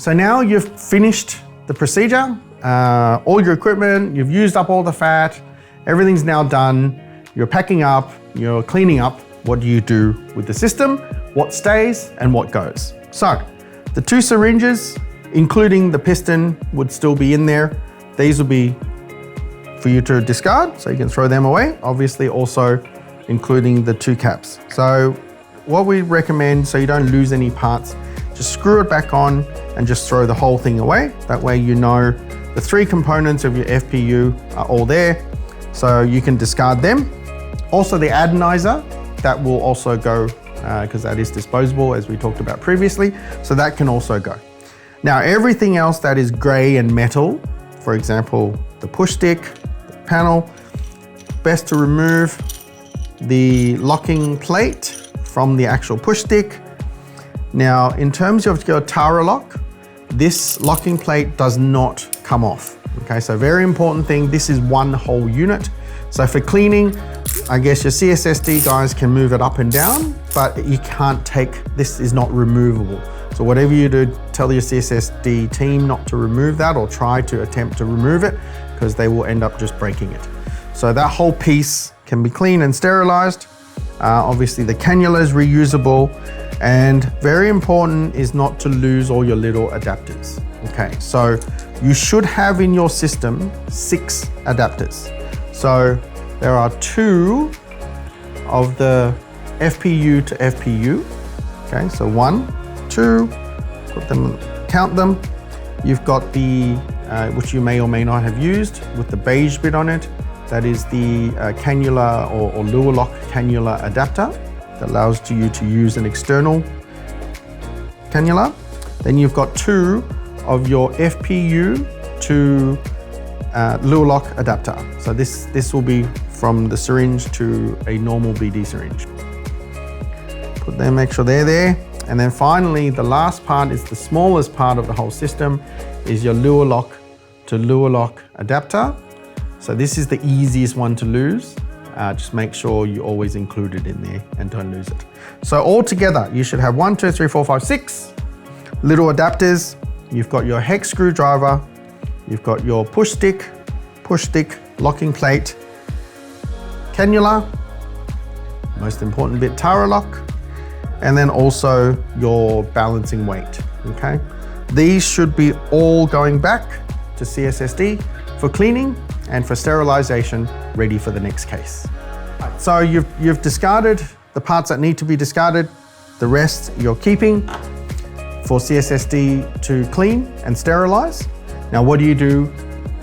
So now you've finished the procedure, all your equipment, you've used up all the fat, everything's now done, you're packing up, you're cleaning up. What do you do with the system? What stays and what goes? So the 2 syringes, including the piston, would still be in there. These will be for you to discard, so you can throw them away. Obviously also including the 2 caps. So what we recommend, so you don't lose any parts, just screw it back on and just throw the whole thing away. That way you know the 3 components of your FPU are all there, so you can discard them. Also the ADINIZER, that will also go because that is disposable, as we talked about previously, so that can also go. Now everything else that is gray and metal, for example, the push stick, the panel, best to remove the locking plate from the actual push stick. Now, in terms of your Tara lock, this locking plate does not come off. Okay, so very important thing, this is one whole unit. So for cleaning, I guess your CSSD guys can move it up and down, but you can't take, this is not removable. So whatever you do, tell your CSSD team not to remove that or try to attempt to remove it because they will end up just breaking it. So that whole piece can be cleaned and sterilized. Obviously the cannula is reusable, and very important is not to lose all your little adapters. Okay, so you should have in your system 6 adapters. So there are 2 of the FPU to FPU. Okay, so 1, 2, put them, count them. You've got the, which you may or may not have used with the beige bit on it. That is the cannula or lure lock cannula adapter that allows you to use an external cannula. Then you've got 2 of your FPU to lure lock adapter. So this will be from the syringe to a normal BD syringe. Put them, make sure they're there. And then finally, the last part is the smallest part of the whole system, is your lure lock to lure lock adapter. So this is the easiest one to lose. Just make sure you always include it in there and don't lose it. So all together, you should have 1, 2, 3, 4, 5, 6 little adapters. You've got your hex screwdriver, you've got your push stick, locking plate, cannula, most important bit, Tara lock, and then also your balancing weight, okay? These should be all going back to CSSD for cleaning and for sterilization, ready for the next case. So you've discarded the parts that need to be discarded. The rest you're keeping for CSSD to clean and sterilize. Now, what do you do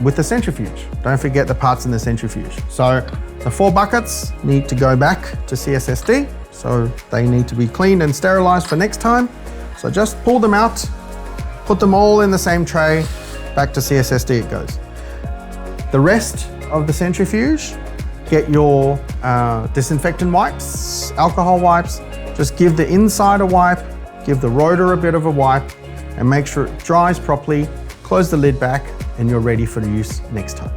with the centrifuge? Don't forget the parts in the centrifuge. So the 4 buckets need to go back to CSSD. So they need to be cleaned and sterilized for next time. So just pull them out, put them all in the same tray, back to CSSD it goes. The rest of the centrifuge, get your disinfectant wipes, alcohol wipes, just give the inside a wipe, give the rotor a bit of a wipe, and make sure it dries properly, close the lid back, and you're ready for use next time.